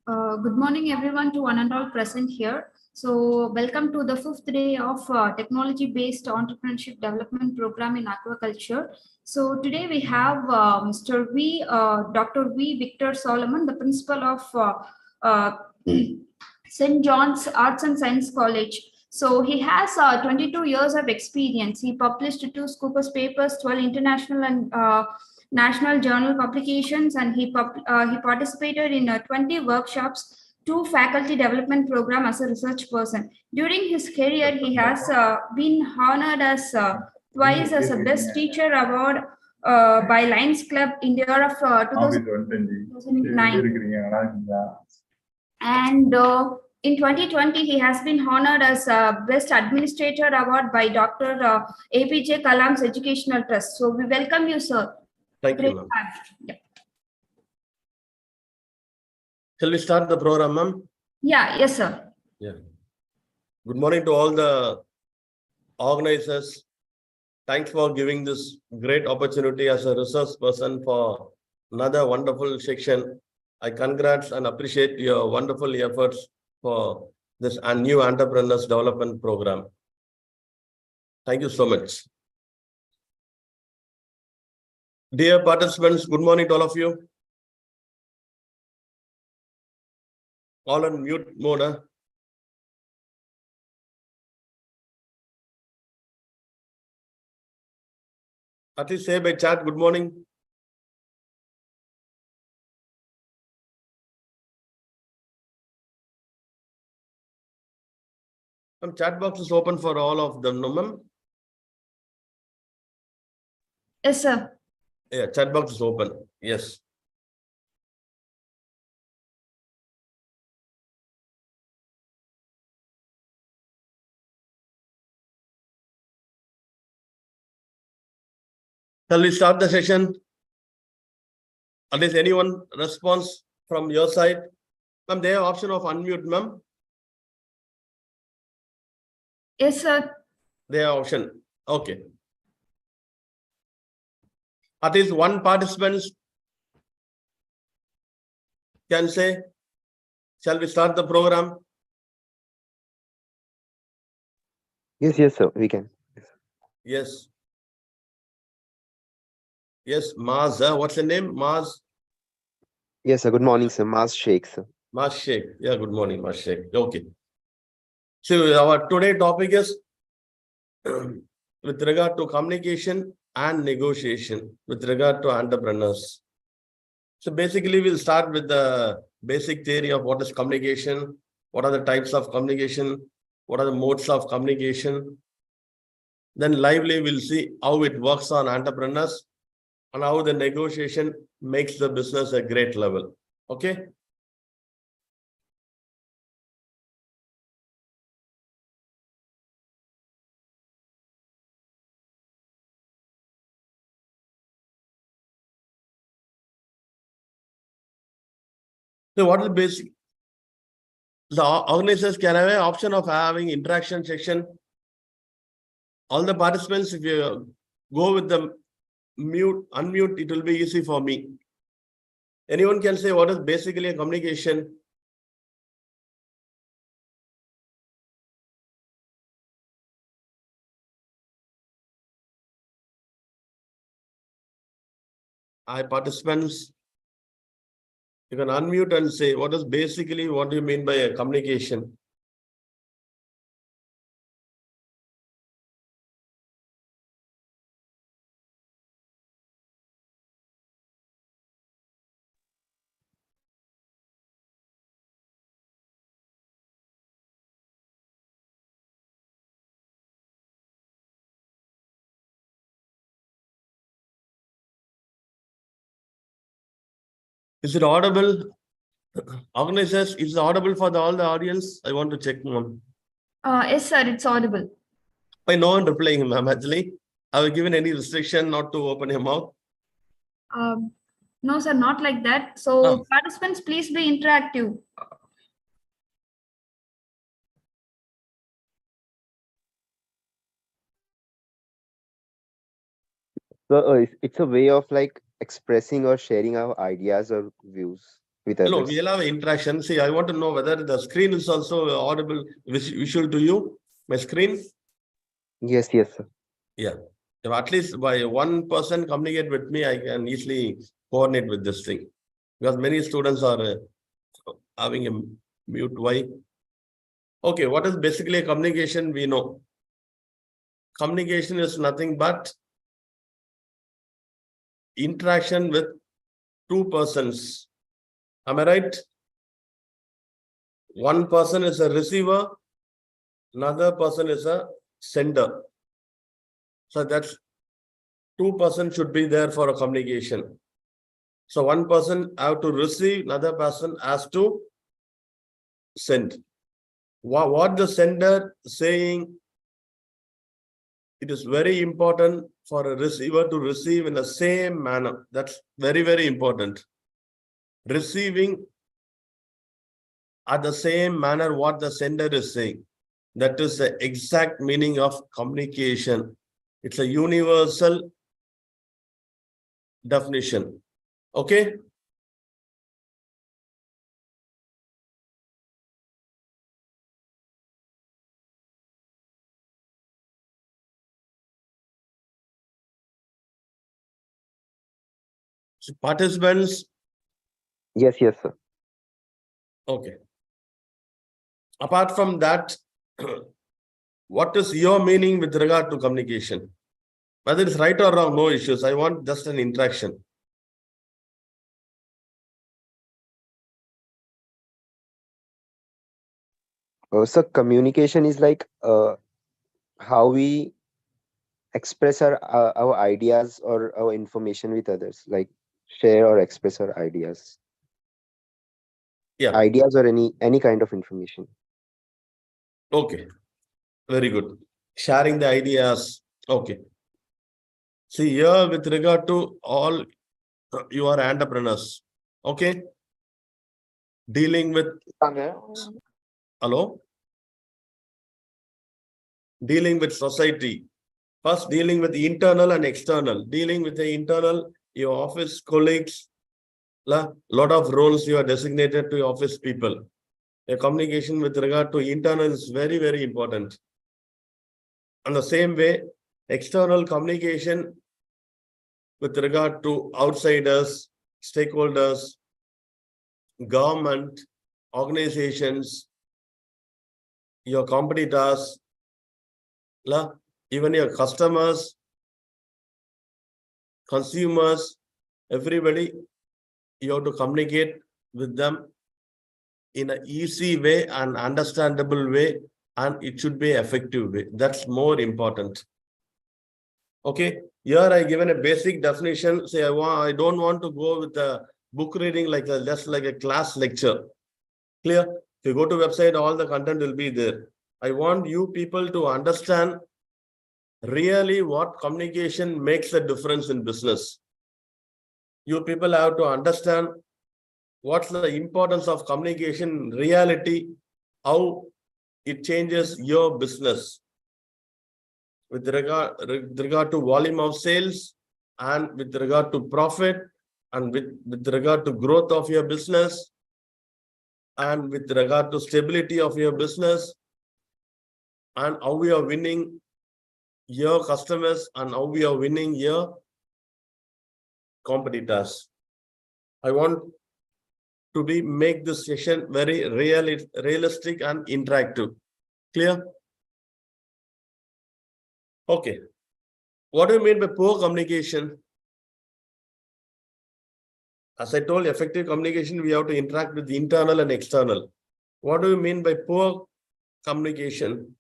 Good morning, everyone, to one and all present here. So, welcome to the fifth day of technology-based entrepreneurship development program in aquaculture. So, today we have Dr. V. Victor Solomon, the principal of uh, St. John's Arts and Science College. So, he has 22 years of experience. He published 2 Scopus papers, 12 international and national journal publications, and he participated in 20 workshops, 2 faculty development program as a research person. During his career, he has been honored as twice as a best teacher award by Lions Club in the year of 2009. And in 2020, he has been honored as Best Administrator Award by Dr. APJ Kalam's Educational Trust. So we welcome you, sir. Thank you, ma'am. Yeah. Shall we start the program, ma'am? Yeah, yes, sir. Yeah. Good morning to all the organizers. Thanks for giving this great opportunity as a resource person for another wonderful section. I congrats and appreciate your wonderful efforts for this new entrepreneurs development program. Thank you so much. Dear participants, good morning to all of you. All on mute mode. Huh? At least say by chat, good morning. Chat box is open for all of them, no, ma'am? Yes, sir. Yeah, chat box is open. Yes. Shall we start the session? At least anyone response from your side? Ma'am, they have option of unmute, ma'am. Yes, sir. They have option. Okay. At least one participant can say, shall we start the program? Yes, sir, we can. Yes. Yes, Maz. What's the name? Maz? Yes, sir. Good morning, sir. Maz Sheikh, sir. Maz Sheikh. Yeah, good morning, Maz Sheikh. Okay. So our today topic is with regard to communication and negotiation with regard to entrepreneurs. So basically, we'll start with the basic theory of what is communication, what are the types of communication, what are the modes of communication. Then lively, we'll see how it works on entrepreneurs and how the negotiation makes the business a great level. Okay. So what is the basic? The organizers can have an option of having interaction section. All the participants, if you go with the unmute, it will be easy for me. Anyone can say what is basically a communication? Hi, participants. You can unmute and say what is basically what do you mean by a communication? Is it audible? Organizers, is it audible for all the audience? I want to check one. Yes, sir, it's audible. Why no one replying, ma'am? Actually, have you given any restriction not to open your mouth? No, sir, not like that. So participants, please be interactive. So it's a way of like expressing or sharing our ideas or views with No, others. we'll have interaction. See, I want to know whether the screen is also audible, visual to you, my screen. Yes, sir. Yeah. If at least by one person communicate with me, I can easily coordinate with this thing. Because many students are having a mute. Why? Okay, what is basically a communication? We know. Communication is nothing but interaction with two persons. Am I right? One person is a receiver, another person is a sender. So that's two persons should be there for a communication. So one person have to receive, another person has to send. What the sender saying, it is very important for a receiver to receive in the same manner. That's very, very important. Receiving at the same manner what the sender is saying. That is the exact meaning of communication. It's a universal definition. Okay? So participants, Yes, sir. okay. Apart from that, what is your meaning with regard to communication? Whether it's right or wrong, no issues. I want just an interaction. So communication is like how we express our ideas or our information with others, like share or express our ideas. Yeah. Ideas or any kind of information. Okay. Very good. Sharing the ideas. Okay. See here with regard to all you are entrepreneurs. Okay. Dealing with hello. Dealing with society. First, dealing with the internal and external. Dealing with the internal, your office colleagues, lot of roles you are designated to your office people. A communication with regard to internal is very, very important. And the same way, external communication with regard to outsiders, stakeholders, government, organizations, your competitors, even your customers, consumers, everybody, you have to communicate with them in an easy way and understandable way, and it should be effective way. That's more important. Okay, here I given a basic definition. Say I don't want to go with a book reading like just like a class lecture. Clear? If you go to website, all the content will be there. I want you people to understand really what communication makes a difference in business. You people have to understand what's the importance of communication in reality, how it changes your business with regard to volume of sales and with regard to profit and with regard to growth of your business and with regard to stability of your business and how we are winning your customers and how we are winning your competitors. I want to make this session very realistic and interactive. Clear? Okay. What do you mean by poor communication? As I told, effective communication, we have to interact with the internal and external. What do you mean by poor communication?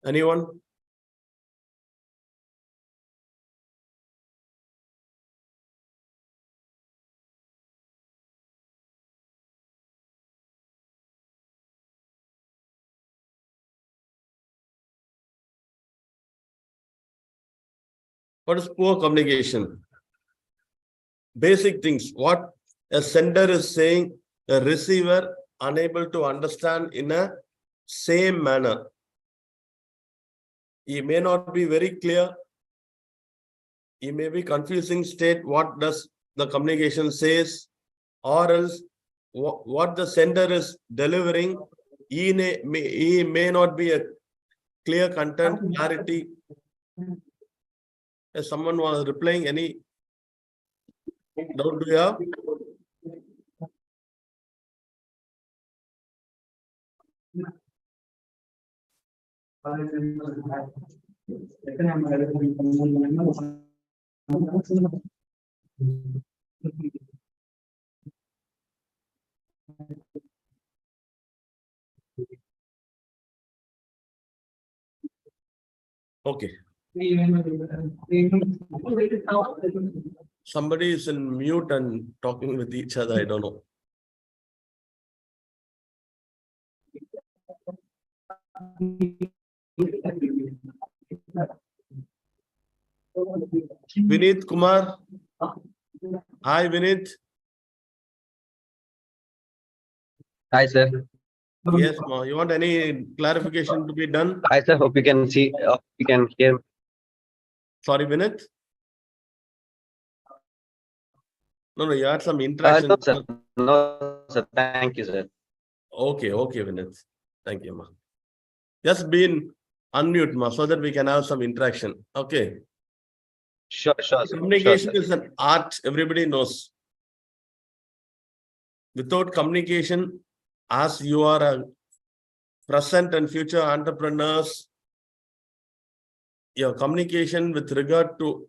Anyone? What is poor communication? Basic things. What a sender is saying, a receiver unable to understand in a same manner. He may not be very clear. He may be confusing state what does the communication says, or else what the sender is delivering. He may not be a clear content, clarity. If someone was replying, any doubt do you have? Okay. Somebody is in mute and talking with each other. I don't know. Vinit Kumar. Hi, Vinit. Hi, sir. Yes, ma. You want any clarification to be done? Hi, sir. Hope you can see, you can hear. Sorry, Vinit. No, you had some interaction. No, sir. No, sir. Thank you, sir. Okay, Vinit. Thank you, ma. Just be unmute, ma, so that we can have some interaction. Okay. Sure, sir. Communication Sure, is an art, everybody knows. Without communication, as you are a present and future entrepreneurs, your communication with regard to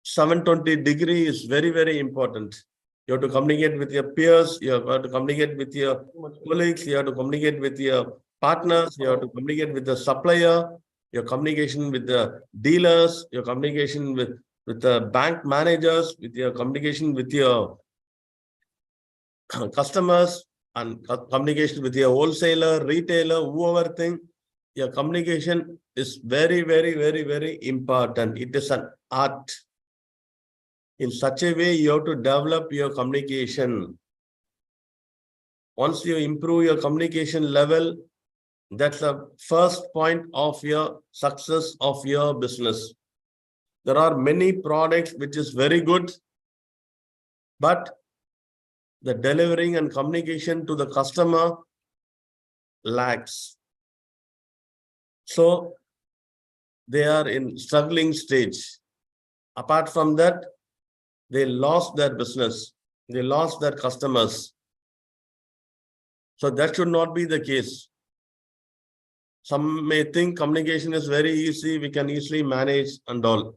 720-degree is very, very important. You have to communicate with your peers, you have to communicate with your colleagues, you have to communicate with your partners, you have to communicate with the supplier, your communication with the dealers, your communication with the bank managers, with your communication with your customers, and communication with your wholesaler, retailer, whoever thing. Your communication is very, very, very, very important. It is an art. In such a way, you have to develop your communication. Once you improve your communication level, that's the first point of your success of your business. There are many products which is very good, but the delivering and communication to the customer lacks. So they are in struggling stage. Apart from that, they lost their business. They lost their customers. So that should not be the case. Some may think communication is very easy, we can easily manage and all.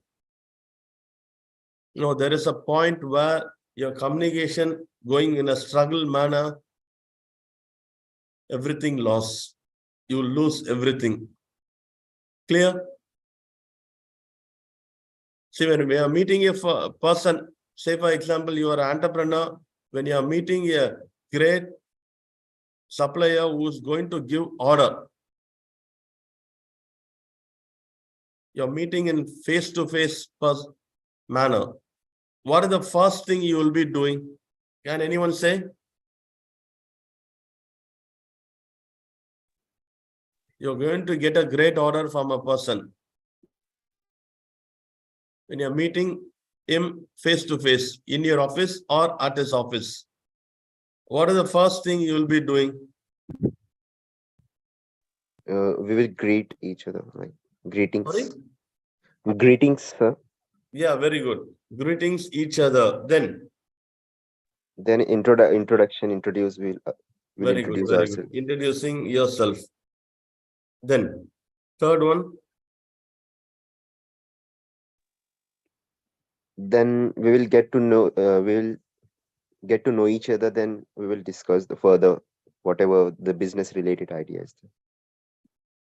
No, there is a point where your communication going in a struggle manner, everything lost. You lose everything. Clear? See, when we are meeting a person, say for example, you are an entrepreneur, when you are meeting a great supplier who is going to give order, you're meeting in face-to-face manner. What is the first thing you will be doing? Can anyone say? You're going to get a great order from a person. When you're meeting him face-to-face in your office or at his office, what is the first thing you will be doing? We will greet each other, like greetings. Sorry? Greetings, sir. Yeah, very good. Greetings each other. Then Introduction, introduce, we'll very introduce good, very ourselves. good. Introducing yourself. Then third one. Then we will get to know each other. Then we will discuss the further whatever the business related ideas.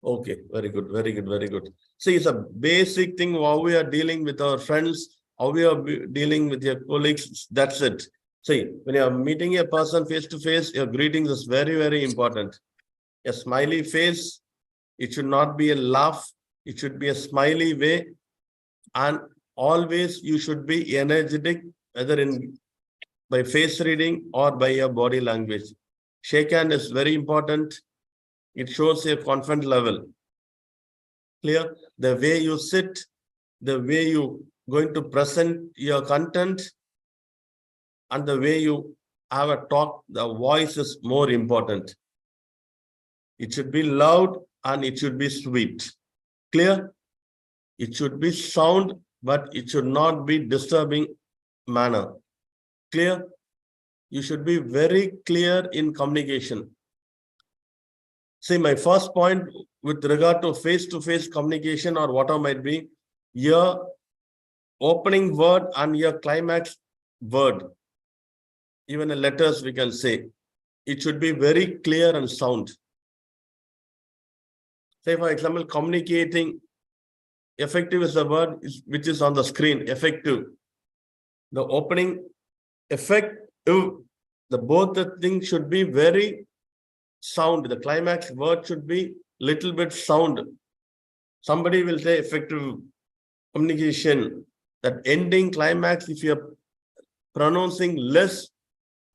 Okay, very good, very good, very good. See, it's a basic thing how we are dealing with our friends, how we are dealing with your colleagues. That's it. See, when you are meeting a person face to face, your greetings is very, very important. A smiley face, it should not be a laugh, it should be a smiley way. And always you should be energetic, whether by face reading or by your body language. Shake hand is very important. It shows a confident level. Clear? The way you sit, the way you going to present your content, and the way you have a talk, the voice is more important. It should be loud and it should be sweet. Clear? It should be sound, but it should not be disturbing manner. Clear? You should be very clear in communication. See, my first point with regard to face-to-face communication or whatever might be, your opening word and your climax word, even in letters we can say, it should be very clear and sound. Say, for example, communicating, effective is the word which is on the screen, effective. The opening, effective, both the things should be very sound. The climax word should be little bit sound. Somebody will say effective communication. That ending climax, if you're pronouncing less,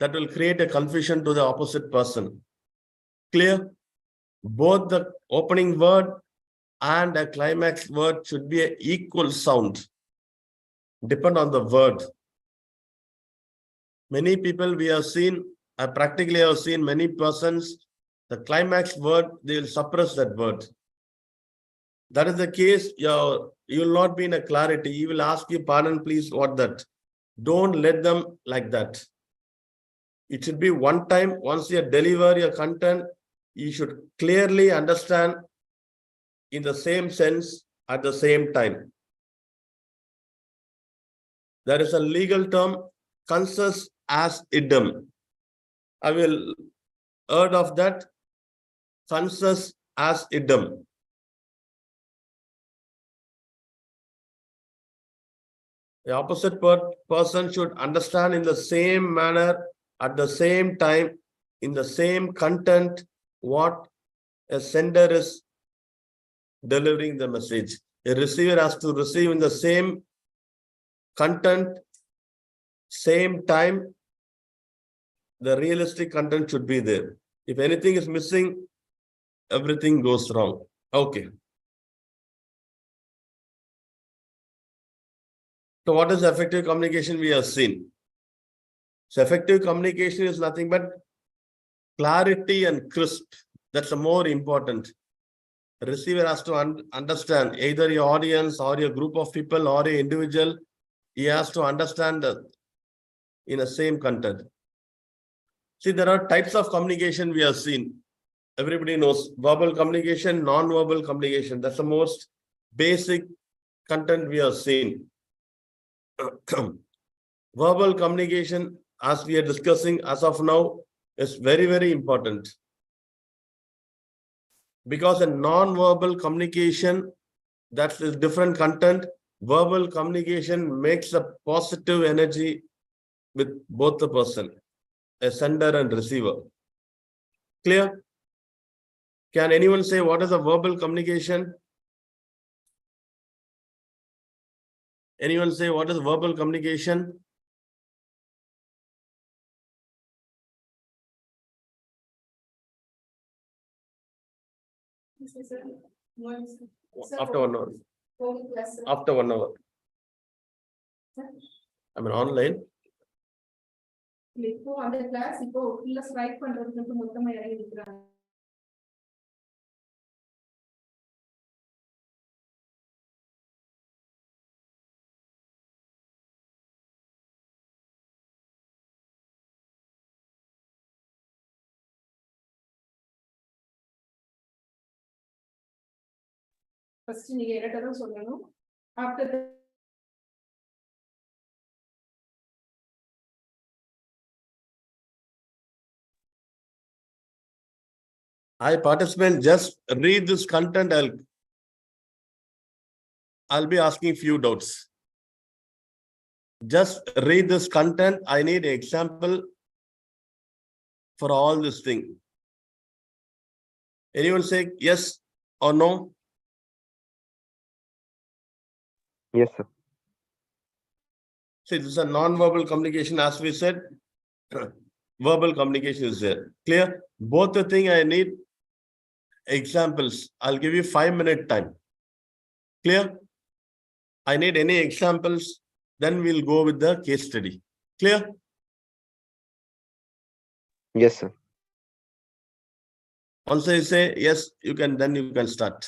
that will create a confusion to the opposite person. Clear? Both the opening word and a climax word should be an equal sound. Depend on the word. Many people we have seen, practically I have seen many persons, the climax word, they will suppress that word. That is the case, you will not be in a clarity. You will ask you, pardon, please, what that? Don't let them like that. It should be one time, once you deliver your content, you should clearly understand in the same sense at the same time. There is a legal term, consensus as idem. I will heard of that, consensus as idem. The opposite person should understand in the same manner, at the same time, in the same content, what a sender is delivering the message. A receiver has to receive in the same content, same time. The realistic content should be there. If anything is missing, everything goes wrong. Okay. So what is effective communication we have seen? So effective communication is nothing but clarity and crisp. That's the more important. The receiver has to understand either your audience or your group of people or an individual. He has to understand in the same content. See, there are types of communication we have seen. Everybody knows verbal communication, non-verbal communication. That's the most basic content we have seen. Verbal communication, as we are discussing as of now, is very, very important. Because a non-verbal communication, that's a different content. Verbal communication makes a positive energy with both the person, a sender and receiver. Clear? Can anyone say what is a verbal communication? Anyone say what is verbal communication? After 1 hour. After 1 hour. I mean online. First நீங்க என்கிட்ட தான் சொல்லணும். After that Hi participant, just read this content. I'll be asking few doubts. Just read this content. I need an example for all this thing. Anyone say yes or no? Yes, sir. See, this is a non-verbal communication, as we said. Verbal communication is there. Clear? Both the thing I need examples. I'll give you 5-minute time. Clear? I need any examples, then we'll go with the case study. Clear? Yes, sir. Once I say yes, you can start.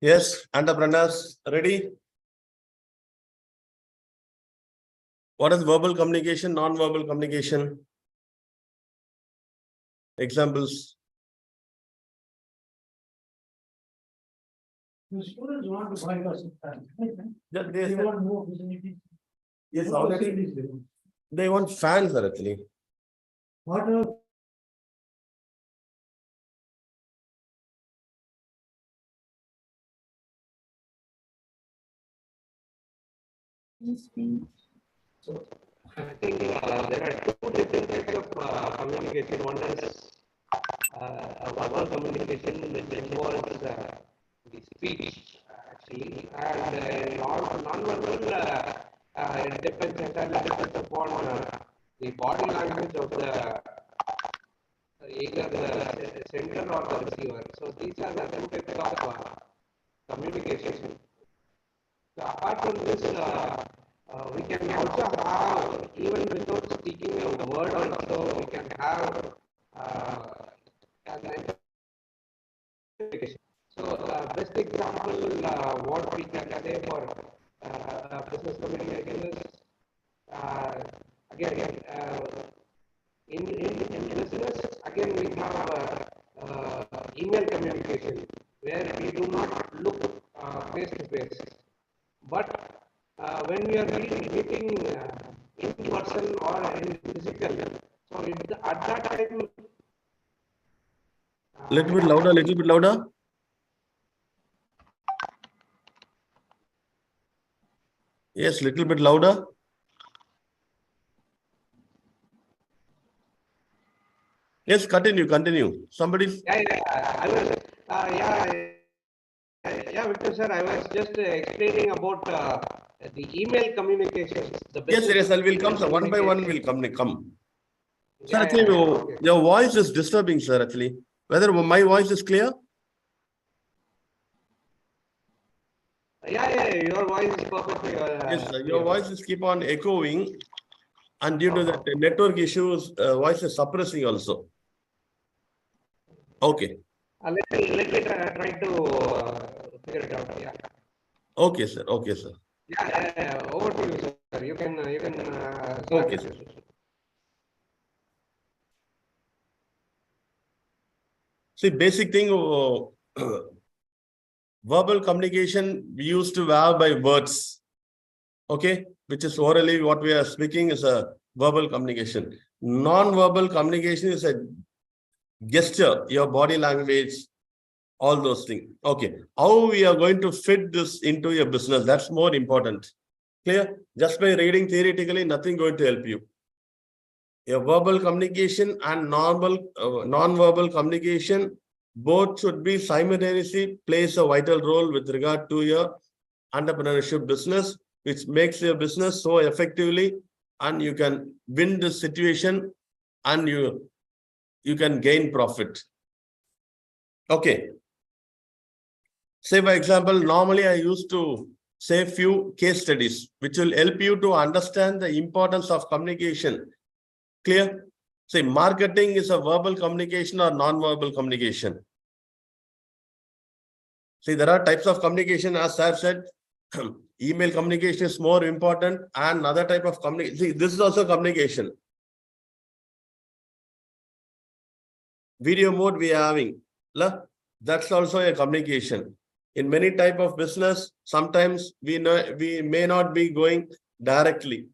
Yes, entrepreneurs, ready? What is verbal communication, non-verbal communication? Examples. The students want to buy us. They want more facilities. Yes, More already. facilities they want. They want fans, actually. What are So I think there are two different types of communication. One is verbal communication, which involves the speech actually, and non-verbal. It depends entirely upon the body language of the either the sender or the receiver. So these are the two types of communication. So apart from this, we can also have, even without speaking a word also, we can have an communication. So best example, what we can say for business communication is, again, in business, again we have email communication, where we do not look face to face. But when we are meeting in person or in physical, so at that time. Little bit louder, little bit louder. Yes, little bit louder. Yes, continue. Somebody. I was, Victor sir, I was just explaining about the email communications. Yes, I will come. So one by one will come. Sir, Yeah, actually, okay. your voice is disturbing, sir. Actually, whether my voice is clear? Your voice is perfectly. Yes, sir. Your voice is keep on echoing, and due to the network issues, voice is suppressing also. Okay. Let me try to figure it out. Yeah. Okay, sir. Okay, sir. Yeah. Over to you, sir. You can. Okay, sir. See, basic thing, verbal communication we used to have by words. Okay, which is orally what we are speaking is a verbal communication. Non-verbal communication is a gesture, your body language, all those things. Okay, how we are going to fit this into your business, that's more important. Clear? Just by reading theoretically, nothing going to help you. Your verbal communication and non-verbal communication, both should be simultaneously plays a vital role with regard to your entrepreneurship business, which makes your business so effectively, and you can win the situation and you can gain profit. Okay. Say, for example, normally I used to say few case studies, which will help you to understand the importance of communication. Clear? Say, marketing is a verbal communication or non-verbal communication. See, there are types of communication, as I said. Email communication is more important, and another type of communication. See, this is also communication. Video mode we are having. That's also a communication. In many type of business, sometimes we may not be going directly.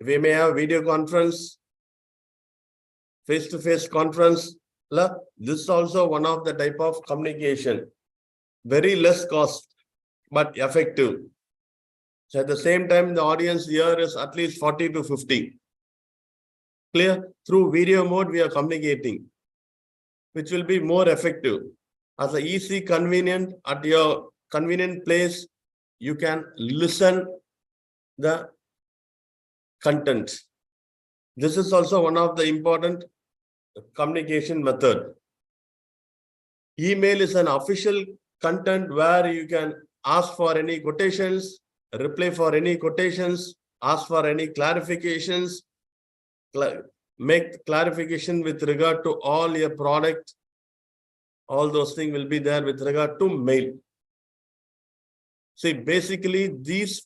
We may have video conference, face-to-face conference. This is also one of the type of communication. Very less cost, but effective. So at the same time, the audience here is at least 40 to 50. Clear? Through video mode, we are communicating, which will be more effective. As a easy, convenient, at your convenient place, you can listen the content. This is also one of the important communication method. Email is an official content where you can ask for any quotations, reply for any quotations, ask for any clarifications, make clarification with regard to all your product. All those things will be there with regard to mail. See, basically these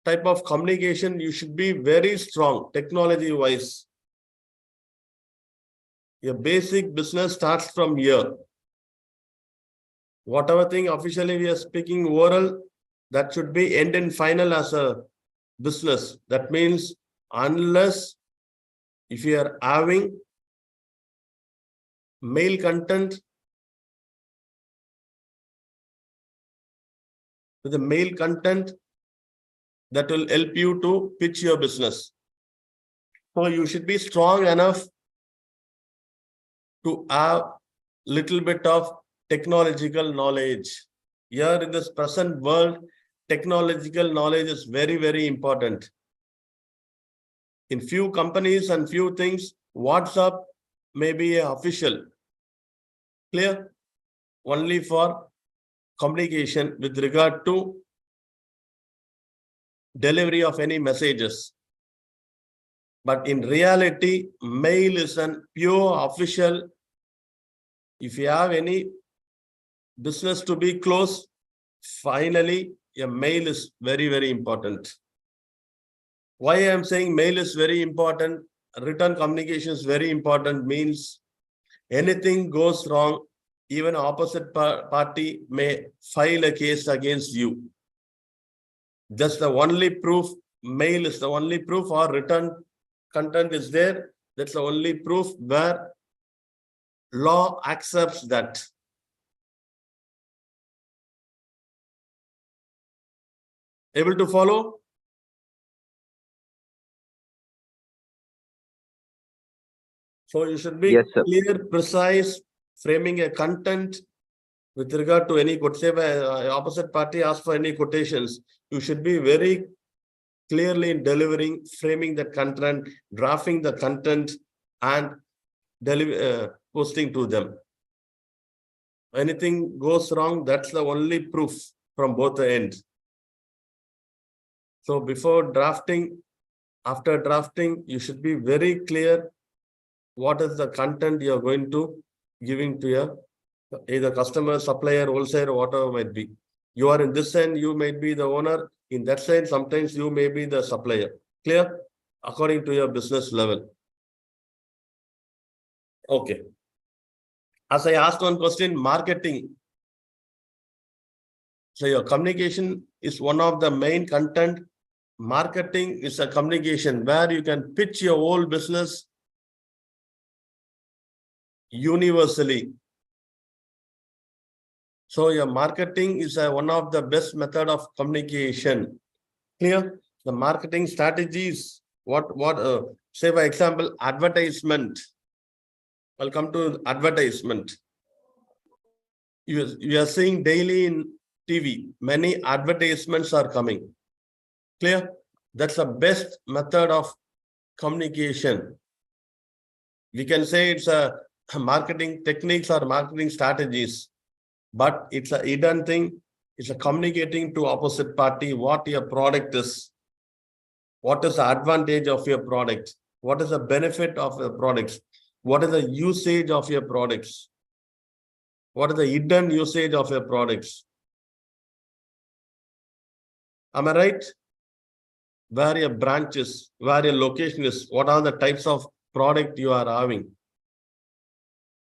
type of communication, you should be very strong technology wise. Your basic business starts from here. Whatever thing officially we are speaking oral, that should be end and final as a business. That means unless if you are having mail content with the mail content, that will help you to pitch your business. So you should be strong enough to have little bit of technological knowledge. Here in this present world, technological knowledge is very, very important. In few companies and few things, WhatsApp may be official. Clear? Only for communication with regard to delivery of any messages. But in reality, mail is an pure official. If you have any business to be closed, finally, your mail is very, very important. Why I am saying mail is very important, written communication is very important means anything goes wrong, even opposite party may file a case against you. That's the only proof. Mail is the only proof, or written content is there. That's the only proof where law accepts that. Able to follow? So you should be Yes, sir. clear, precise, framing a content with regard to any, say, opposite party asks for any quotations. You should be very clearly in delivering, framing the content, drafting the content, and posting to them. Anything goes wrong, that's the only proof from both the ends. So before drafting, after drafting, you should be very clear what is the content you are going to giving to your either customer, supplier, wholesaler, whatever might be. You are in this end, you might be the owner. In that side, sometimes you may be the supplier. Clear? According to your business level. Okay. As I asked one question, marketing. So your communication is one of the main content. Marketing is a communication where you can pitch your whole business universally. So your marketing is one of the best method of communication. Clear? The marketing strategies, say for example, advertisement. I'll come to advertisement. You are seeing daily in TV, many advertisements are coming. Clear? That's the best method of communication. We can say it's a marketing techniques or marketing strategies, but it's a hidden thing. It's a communicating to opposite party what your product is. What is the advantage of your product? What is the benefit of your products? What is the usage of your products? What is the hidden usage of your products? Am I right? Where your branch is, where your location is, what are the types of product you are having?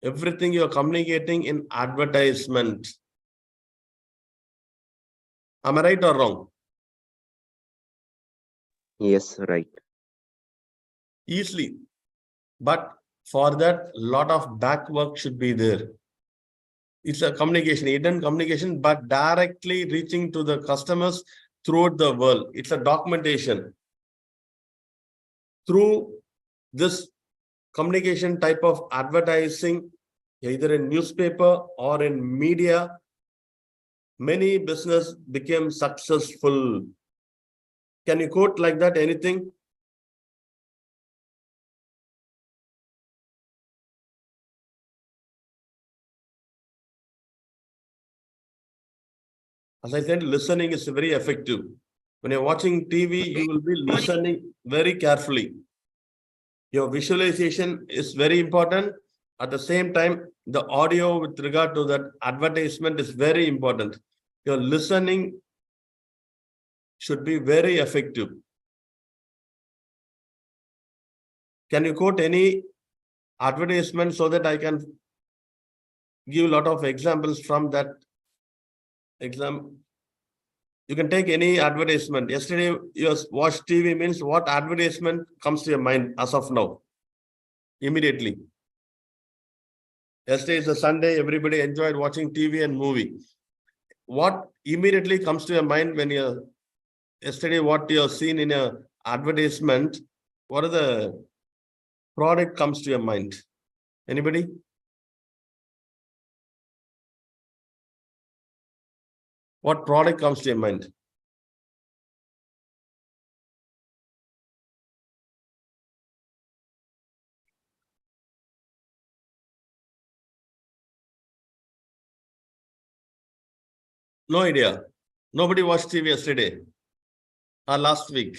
Everything you are communicating in advertisement. Am I right or wrong? Yes, right. Easily. But for that, lot of back work should be there. It's a communication, hidden communication, but directly reaching to the customers throughout the world. It's a documentation. Through this communication type of advertising, either in newspaper or in media, many business became successful. Can you quote like that anything? As I said, listening is very effective. When you're watching TV, you will be listening very carefully. Your visualization is very important. At the same time, the audio with regard to that advertisement is very important. your listening should be very effective. Can you quote any advertisement so that I can give a lot of examples from that exam? You can take any advertisement. Yesterday you watched TV means what advertisement comes to your mind as of now? Immediately. Yesterday is a Sunday, everybody enjoyed watching TV and movie. What immediately comes to your mind when you yesterday what you have seen in a advertisement? What are the product comes to your mind? Anybody? What product comes to your mind? No idea. Nobody watched TV yesterday or last week.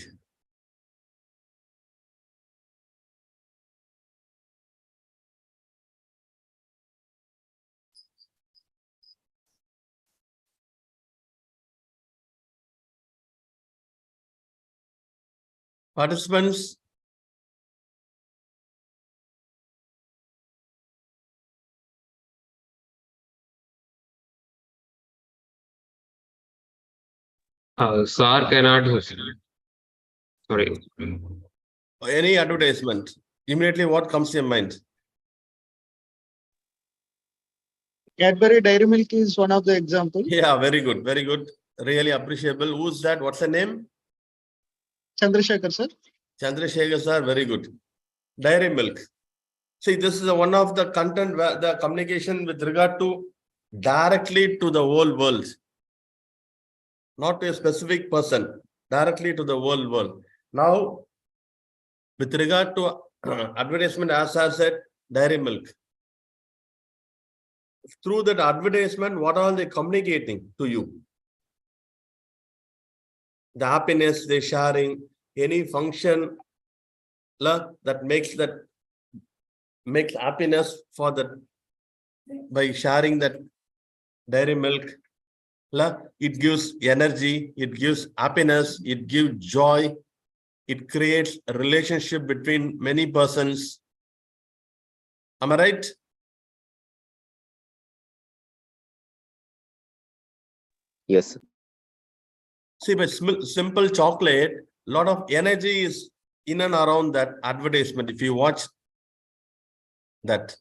Participants, Sir cannot. Sorry. any advertisement, immediately what comes to your mind? Cadbury Dairy Milk is one of the examples. Yeah, very good, very good. Really appreciable. Who's that? What's the name? Chandrasekhar, sir. Chandrasekhar sir, very good. Dairy milk. See, this is one of the content where the communication with regard to directly to the whole world, not to a specific person, directly to the whole world. Now, with regard to advertisement, as I said, dairy milk. Through that advertisement, what are they communicating to you? The happiness they're sharing, any function that makes happiness for that by sharing that dairy milk. It gives energy, it gives happiness, it gives joy, it creates a relationship between many persons. Am I right? Yes. See, by simple chocolate, a lot of energy is in and around that advertisement. If you watch that,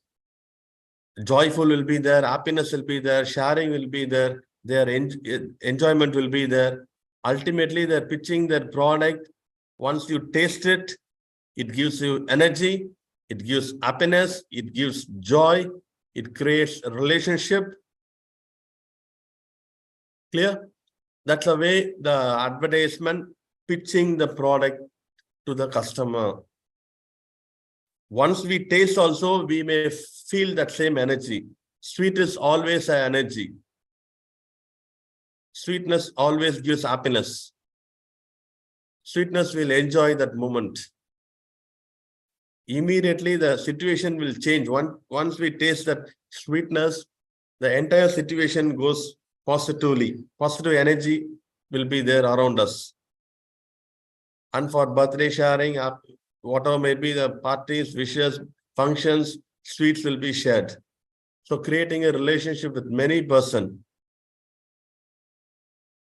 joyful will be there, happiness will be there, sharing will be there, their enjoyment will be there. Ultimately, they're pitching their product. Once you taste it, it gives you energy, it gives happiness, it gives joy, it creates a relationship. Clear? That's the way the advertisement pitching the product to the customer. Once we taste also, we may feel that same energy. Sweet is always an energy. Sweetness always gives happiness. Sweetness will enjoy that moment. Immediately the situation will change. Once we taste that sweetness, the entire situation goes positively. Positive energy will be there around us. And for birthday sharing, whatever may be the parties, wishes, functions, sweets will be shared. So creating a relationship with many persons.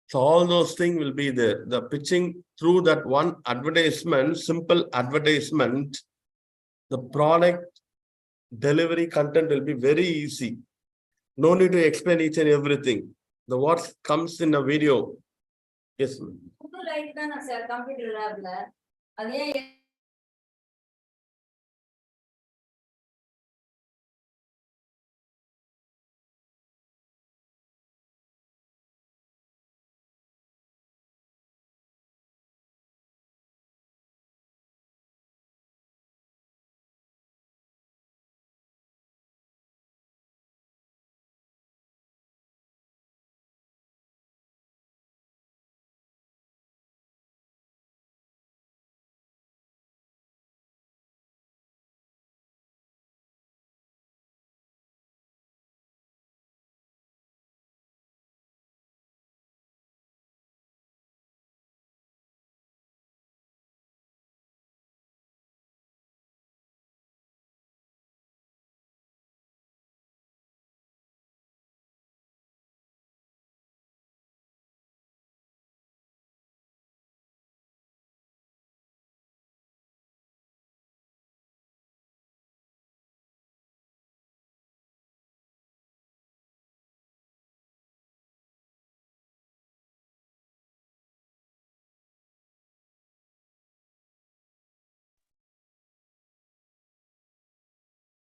So all those things will be there. The pitching through that one advertisement, simple advertisement, the product delivery content will be very easy. No need to explain each and everything. The what comes in a video. Yes.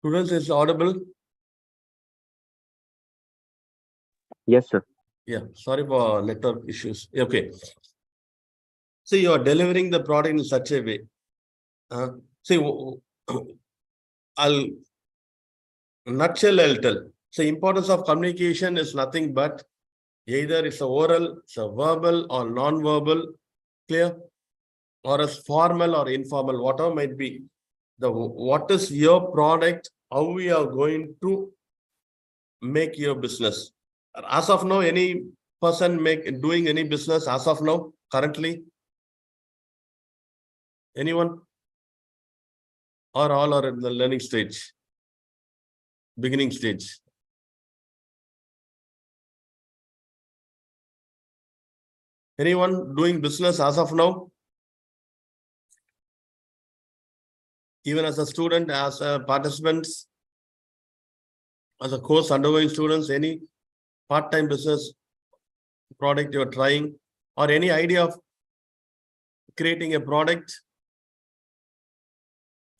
Students, is audible? Yes, sir. Yeah, sorry for network issues. Okay. So you are delivering the product in such a way. See, I'll nutshell, I'll tell. So importance of communication is nothing but either it's a oral, it's a verbal or non-verbal, clear? Or as formal or informal, whatever might be. What is your product, how we are going to make your business. As of now, any person doing any business as of now, currently? Anyone? Or all are in the learning stage? Beginning stage? Anyone doing business as of now? Even as a student, as a participants, as a course undergoing students, any part-time business product you're trying, or any idea of creating a product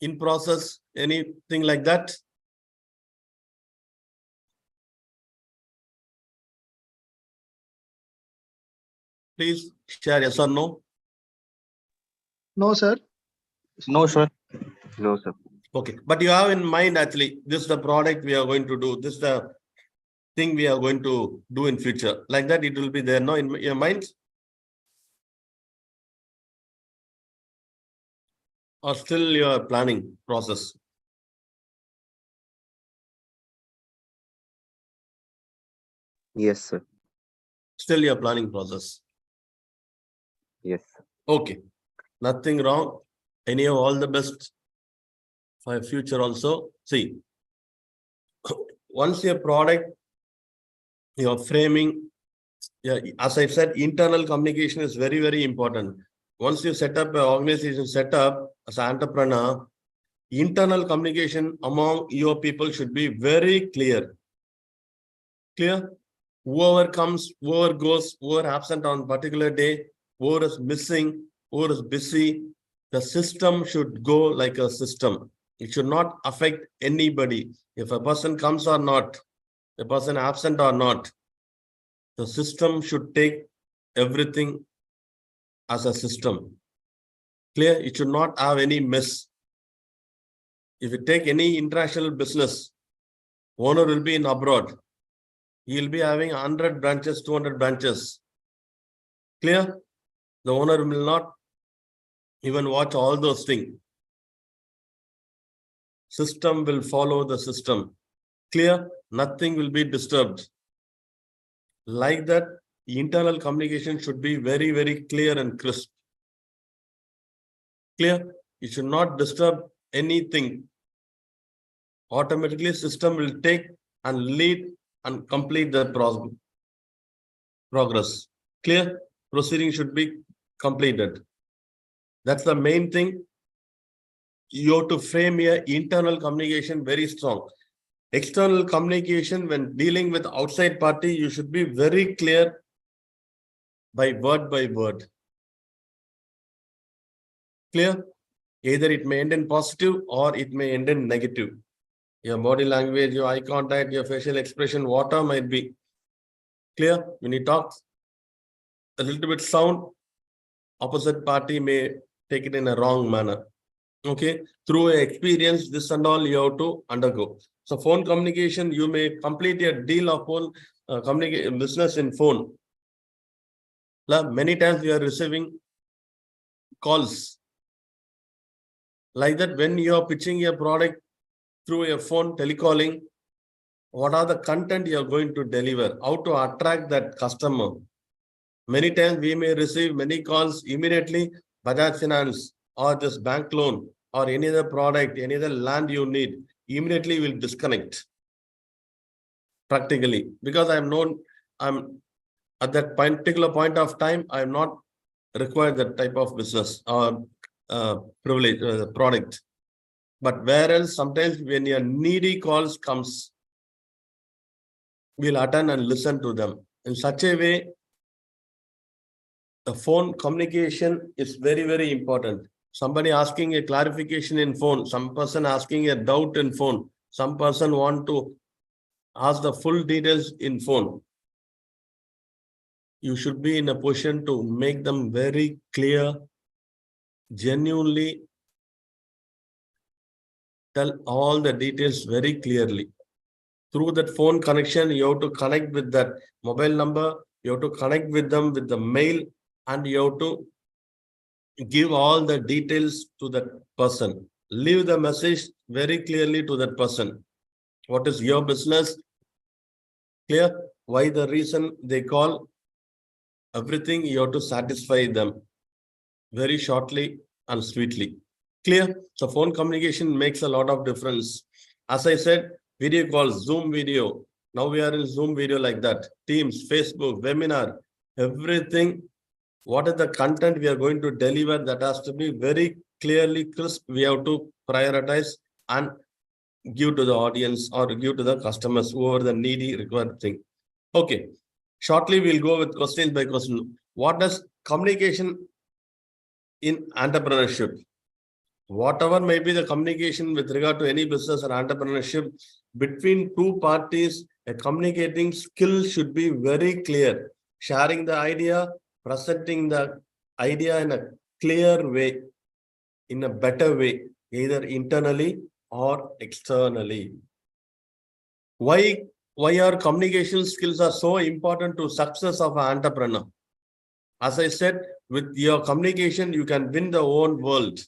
in process, anything like that? Please share yes or no. No, sir. No, sir. No, sir. Okay, but you have in mind actually, this is the product we are going to do, this is the thing we are going to do in future. Like that, it will be there, no, in your mind? Or still your planning process? Yes, sir. Still your planning process. Yes. Okay, nothing wrong. Anyhow, all the best for your future also. See, once your product, your framing, yeah, as I said, internal communication is very, very important. Once you set up an organization setup as an entrepreneur, internal communication among your people should be very clear. Clear? Whoever comes, whoever goes, whoever absent on particular day, whoever is missing, whoever is busy, the system should go like a system. It should not affect anybody. If a person comes or not, a person absent or not, the system should take everything as a system. Clear? It should not have any mess. If you take any international business, owner will be in abroad. He will be having 100 branches, 200 branches. Clear? The owner will not even watch all those things. System will follow the system. Clear? Nothing will be disturbed. Like that, internal communication should be very, very clear and crisp. Clear? It should not disturb anything. Automatically, system will take and lead and complete the progress. Clear? Proceeding should be completed. That's the main thing. You have to frame your internal communication very strong. External communication, when dealing with outside party, you should be very clear by word. Clear? Either it may end in positive or it may end in negative. Your body language, your eye contact, your facial expression, whatever might be. Clear? When you talk a little bit sound, opposite party may take it in a wrong manner. Okay, through experience, this and all you have to undergo. So phone communication, you may complete a deal of phone business in phone. Many times we are receiving calls. Like that, when you are pitching your product through a phone telecalling, what are the content you are going to deliver? How to attract that customer? Many times we may receive many calls immediately, Bajaj Finance or this bank loan or any other product, any other land you need, immediately will disconnect. Practically, because I'm at that particular point of time, I'm not required that type of business or privilege product. But whereas sometimes when your needy calls comes, we'll attend and listen to them. In such a way, the phone communication is very, very important. Somebody asking a clarification in phone, some person asking a doubt in phone. Some person want to ask the full details in phone. You should be in a position to make them very clear, genuinely tell all the details very clearly. Through that phone connection, you have to connect with that mobile number, you have to connect with them with the mail, and you have to give all the details to that person. Leave the message very clearly to that person. What is your business? Clear? Why the reason they call? Everything you have to satisfy them very shortly and sweetly. Clear? So phone communication makes a lot of difference. As I said, video calls, Zoom video. Now we are in Zoom video like that. Teams, Facebook, webinar, everything. What is the content we are going to deliver? That has to be very clearly crisp. We have to prioritize and give to the audience or give to the customers, whoever the needy required thing. Okay. Shortly, we'll go with questions by question. What does communication in entrepreneurship? Whatever may be the communication with regard to any business or entrepreneurship, between two parties, a communicating skill should be very clear. Sharing the idea, presenting the idea in a clear way, in a better way, either internally or externally. Why our communication skills are so important to success of an entrepreneur? As I said, with your communication, you can win the whole world.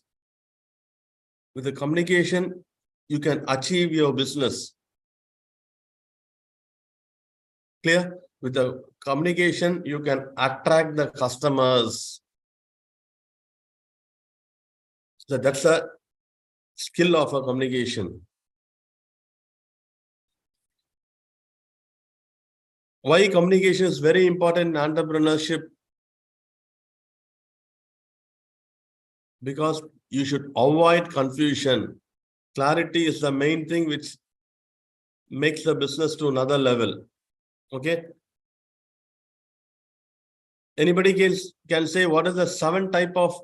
With the communication, you can achieve your business. Clear? With the communication, you can attract the customers. So that's a skill of a communication. Why communication is very important in entrepreneurship? Because you should avoid confusion. Clarity is the main thing which makes the business to another level. Okay. Anybody can say what is the 7 type of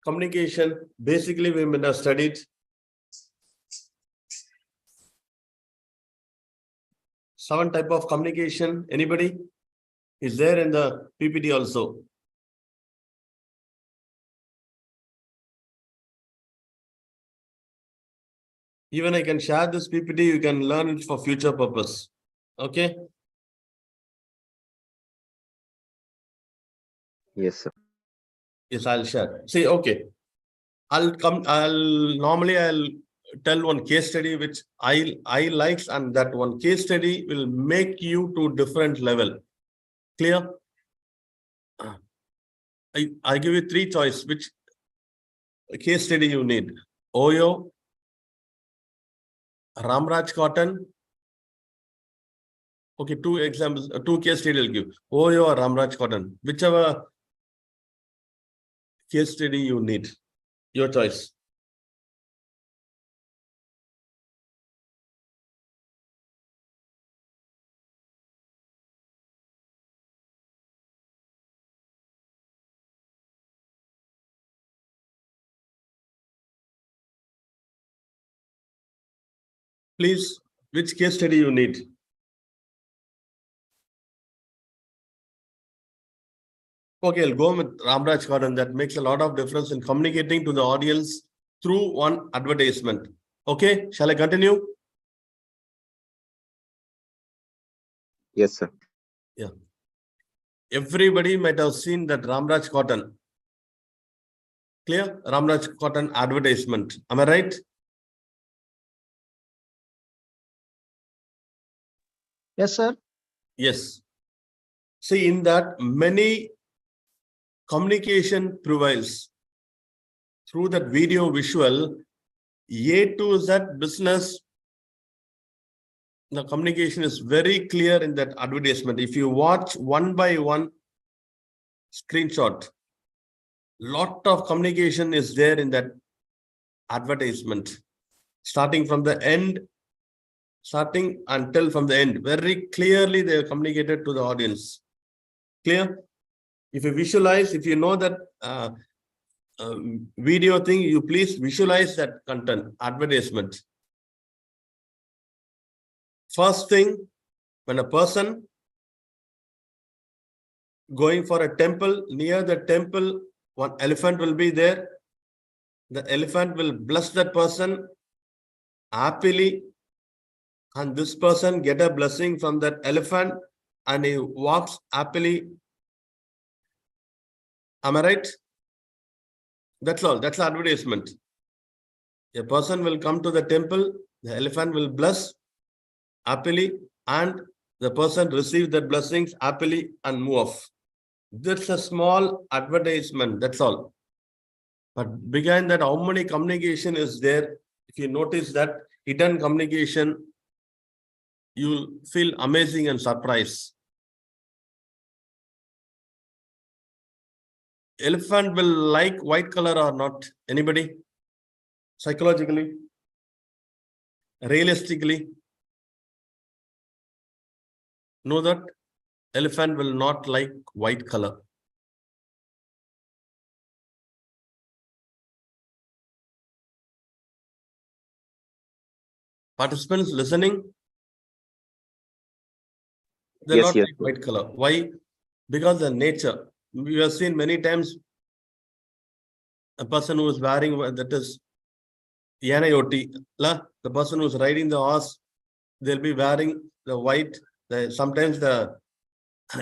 communication? Basically, we have studied. 7 type of communication. Anybody? Is there in the PPT also? Even I can share this PPT, you can learn it for future purpose. Okay. Yes, sir. Yes, I'll share. See, okay. I'll tell one case study which I likes, and that one case study will make you to different level. Clear? I give you 3 choice, which case study you need. Oyo, Ramraj Cotton. Okay, 2 examples, 2 case study I'll give. Oyo or Ramraj Cotton, whichever case study you need. Your choice. Please, which case study you need? Okay, I'll go with Ramraj Cotton. That makes a lot of difference in communicating to the audience through one advertisement. Okay, shall I continue? Yes, sir. Yeah. Everybody might have seen that Ramraj Cotton. Clear? Ramraj Cotton advertisement. Am I right? Yes, sir. Yes. See, in that many communication prevails through that video visual. A to Z business, the communication is very clear in that advertisement. If you watch one by one screenshot, lot of communication is there in that advertisement, starting from the end, starting until from the end. Very clearly they are communicated to the audience. Clear? If you visualize, if you know that video thing, you please visualize that content, advertisement. First thing, when a person going for a temple, near the temple, one elephant will be there. The elephant will bless that person happily, and this person get a blessing from that elephant and he walks happily. Am I right? That's all. That's the advertisement. A person will come to the temple, the elephant will bless happily, and the person receive the blessings happily and move off. That's a small advertisement. That's all. But behind that, how many communication is there? If you notice that hidden communication, you'll feel amazing and surprised. Elephant will like white color or not? Anybody? Psychologically? Realistically? Know that elephant will not like white color. Participants listening? They're Yes, not yes, like white color. Why? Because the nature. We have seen many times a person who is wearing, that is Yanayoti, the person who is riding the horse, they'll be wearing the white. Sometimes the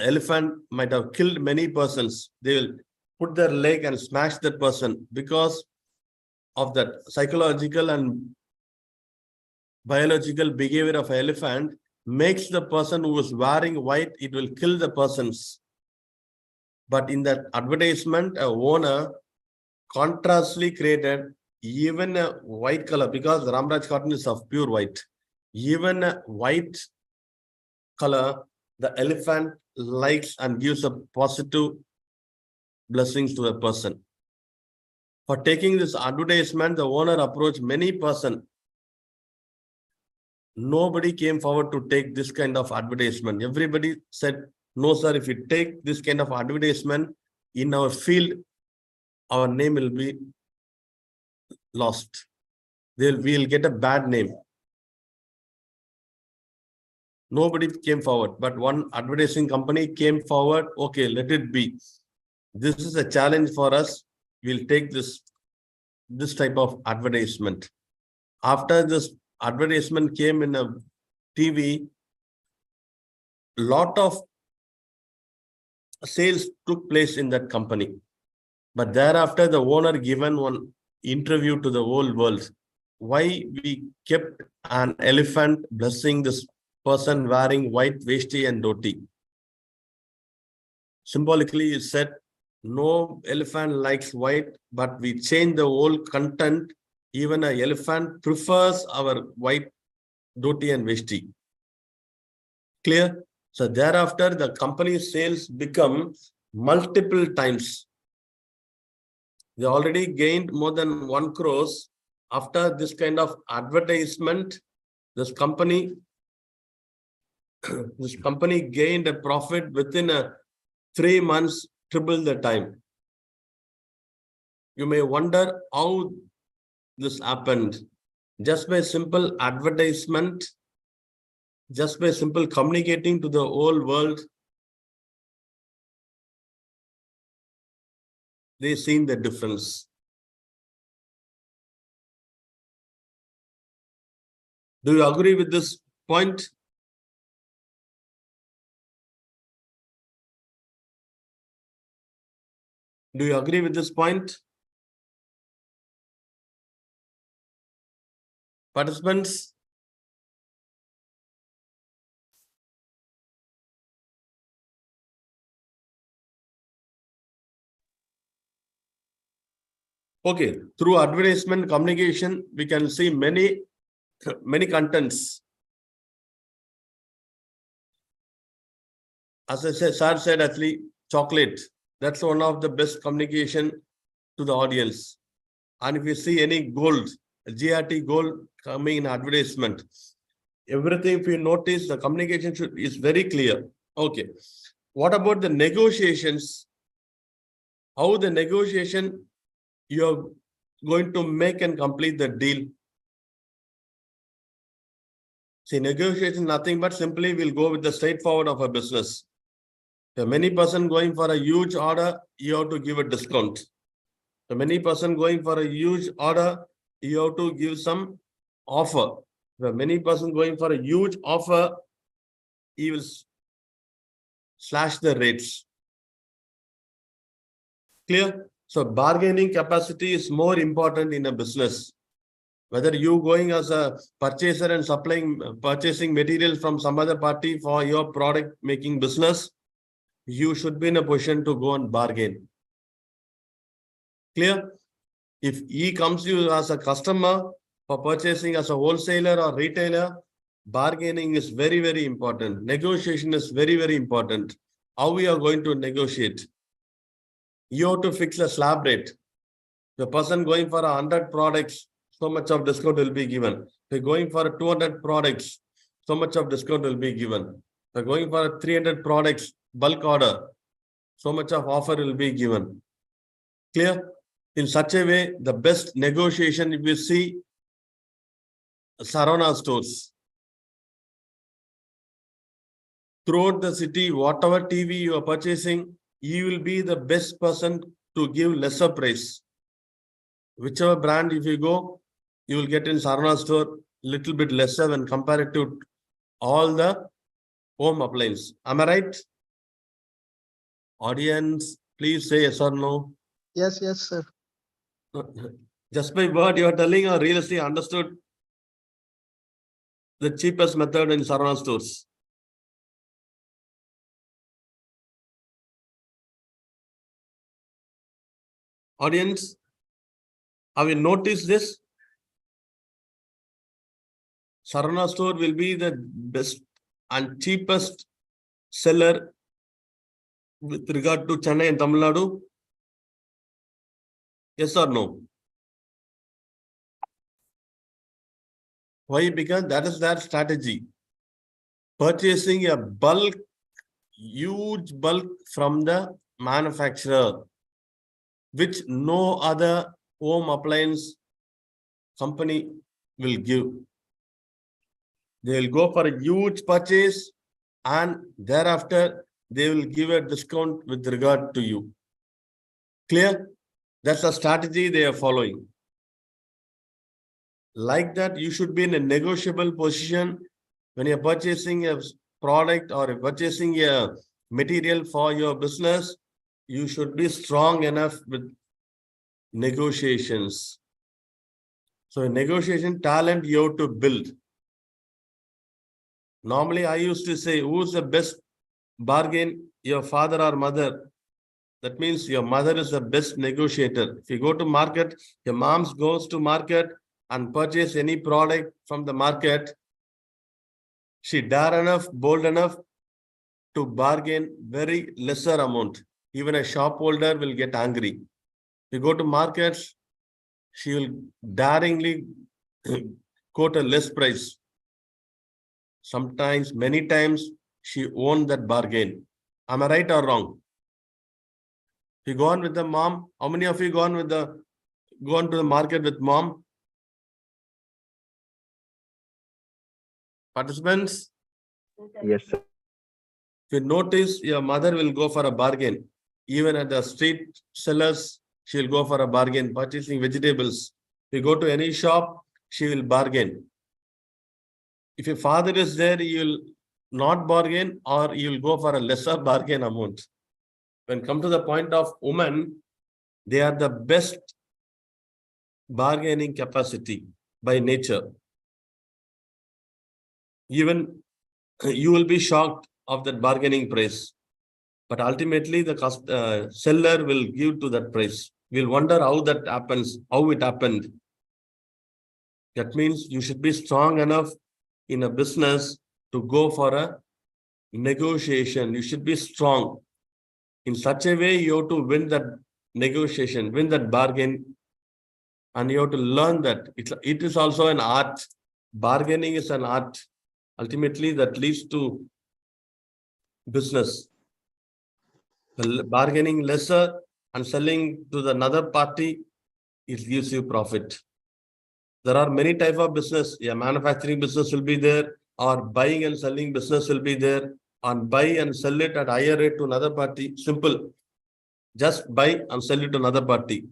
elephant might have killed many persons. They will put their leg and smash that person because of that psychological and biological behavior of an elephant makes the person who is wearing white, it will kill the persons. But in that advertisement, a owner contrastly created even a white color, because the Ramraj cotton is of pure white. Even a white color, the elephant likes and gives a positive blessings to a person. For taking this advertisement, the owner approached many persons. Nobody came forward to take this kind of advertisement. Everybody said, no, sir, if you take this kind of advertisement in our field, our name will be lost. We'll get a bad name. Nobody came forward, but one advertising company came forward. Okay, let it be. This is a challenge for us. We'll take this type of advertisement. After this advertisement came in a TV, lot of sales took place in that company. But thereafter, the owner given one interview to the whole world. Why we kept an elephant blessing this person wearing white vesti and dhoti? Symbolically, it said, no elephant likes white, but we change the whole content. Even an elephant prefers our white dhoti and vesti. Clear? So thereafter, the company's sales become multiple times. They already gained more than 1 crore. After this kind of advertisement, this company gained a profit within 3 months, triple the time. You may wonder how this happened. Just by simple advertisement, just by simple communicating to the whole world, they seen the difference. Do you agree with this point? Do you agree with this point? Participants? Okay, through advertisement communication, we can see many contents. As I said, Sir said actually, chocolate. That's one of the best communication to the audience. And if you see any gold, GRT gold coming in advertisement, everything, if you notice, the communication is very clear. Okay. What about the negotiations? How the negotiation you're going to make and complete the deal? See, negotiation nothing but simply we'll go with the straightforward of a business. If many person going for a huge order, you have to give a discount. If many person going for a huge order, you have to give some offer. If many person going for a huge offer, he will slash the rates. Clear? So bargaining capacity is more important in a business. Whether you going as a purchaser and purchasing material from some other party for your product making business, you should be in a position to go and bargain. Clear? If he comes to you as a customer for purchasing as a wholesaler or retailer, bargaining is very, very important. Negotiation is very, very important. How we are going to negotiate? You have to fix a slab rate. The person going for 100 products, so much of discount will be given. If you're going for 200 products, so much of discount will be given. If you're going for 300 products, bulk order, so much of offer will be given. Clear? In such a way, the best negotiation, if you see Sarona stores. Throughout the city, whatever TV you are purchasing, you will be the best person to give lesser price. Whichever brand, if you go, you will get in Sarona store little bit lesser when compared to all the home appliances. Am I right? Audience, please say yes or no. Yes, sir. Just by word you are telling or realistically understood the cheapest method in Sarona stores. Audience, have you noticed this? Sarona store will be the best and cheapest seller with regard to Chennai and Tamil Nadu. Yes or no? Why? Because that is their strategy. Purchasing a bulk, huge bulk from the manufacturer, which no other home appliance company will give. They will go for a huge purchase and thereafter they will give a discount with regard to you. Clear? That's the strategy they are following. Like that, you should be in a negotiable position when you're purchasing a product or purchasing a material for your business. You should be strong enough with negotiations. So negotiation talent you have to build. Normally, I used to say, who's the best bargain? Your father or mother. That means your mother is the best negotiator. If you go to market, your mom goes to market and purchase any product from the market. She dare enough, bold enough to bargain very lesser amount. Even a shop holder will get angry. If you go to markets, she will daringly quote a less price. Sometimes, many times, she won that bargain. Am I right or wrong? If you go on with the mom, how many of you gone to the market with mom? Participants? Yes, sir. If you notice, your mother will go for a bargain. Even at the street sellers, she will go for a bargain, purchasing vegetables. If you go to any shop, she will bargain. If your father is there, you will not bargain or you will go for a lesser bargain amount. When come to the point of women, they are the best bargaining capacity by nature. Even you will be shocked of that bargaining price. But ultimately, the seller will give to that price. We'll wonder how that happens, how it happened. That means you should be strong enough in a business to go for a negotiation. You should be strong. In such a way, you have to win that negotiation, win that bargain, and you have to learn that. It is also an art. Bargaining is an art. Ultimately, that leads to business. Bargaining lesser and selling to the another party, it gives you profit. There are many types of business. Yeah, manufacturing business will be there. or buying and selling business will be there, and buy and sell it at higher rate to another party. Simple. Just buy and sell it to another party.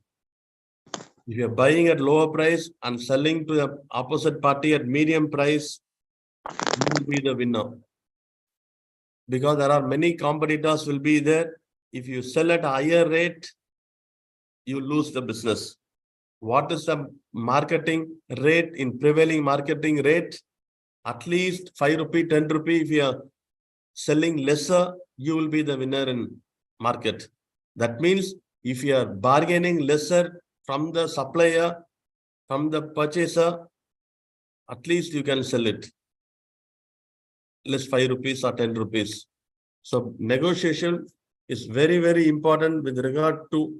If you're buying at lower price and selling to the opposite party at medium price, you will be the winner. Because there are many competitors will be there. If you sell at a higher rate, you lose the business. What is the marketing rate in prevailing marketing rate? At least 5 rupee, 10 rupee. If you are selling lesser, you will be the winner in market. That means if you are bargaining lesser from the supplier, from the purchaser, at least you can sell it less 5 rupees or 10 rupees. So negotiation is very, very important with regard to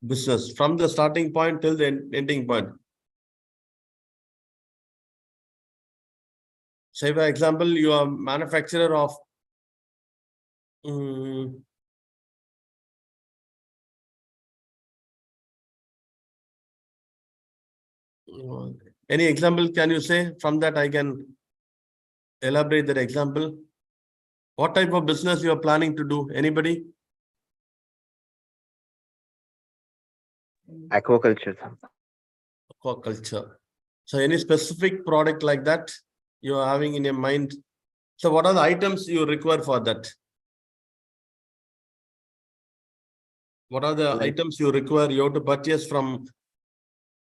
business from the starting point till the ending point. Say for example, you are manufacturer of any example can you say? From that I can elaborate that example. What type of business you are planning to do? Anybody? Aquaculture. Aquaculture. So any specific product like that you are having in your mind? So what are the items you require for that? What are the items you require? You have to purchase from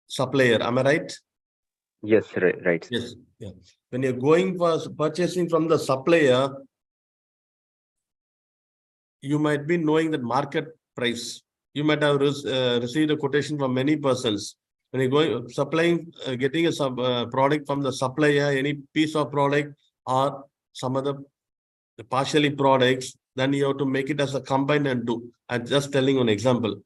supplier. Am I right? Yes, right. Yes. Yeah. When you're going for purchasing from the supplier, you might be knowing that market price. You might have received a quotation from many persons. When you're going supplying, getting a product from the supplier, any piece of product or some other partially products, then you have to make it as a combine and do. I'm just telling an example.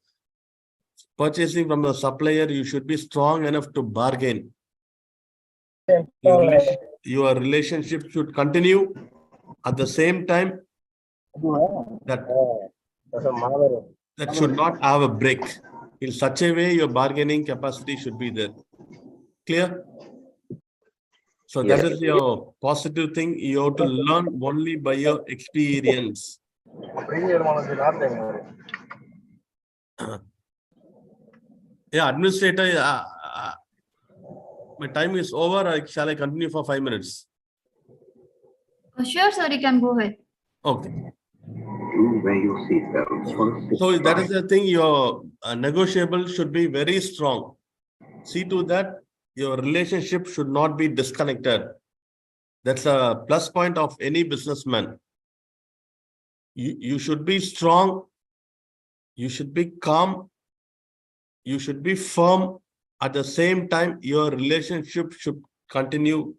Purchasing from the supplier, you should be strong enough to bargain. Your relationship should continue. At the same time, that should not have a break. In such a way, your bargaining capacity should be there. Clear? So that is your positive thing. You have to learn only by your experience. Yeah, administrator, my time is over. Shall I continue for 5 minutes? Sure, sir, you can go ahead. Okay. So that is the thing, your negotiable should be very strong. See to that your relationship should not be disconnected. That's a plus point of any businessman. You should be strong. You should be calm. You should be firm. At the same time, your relationship should continue.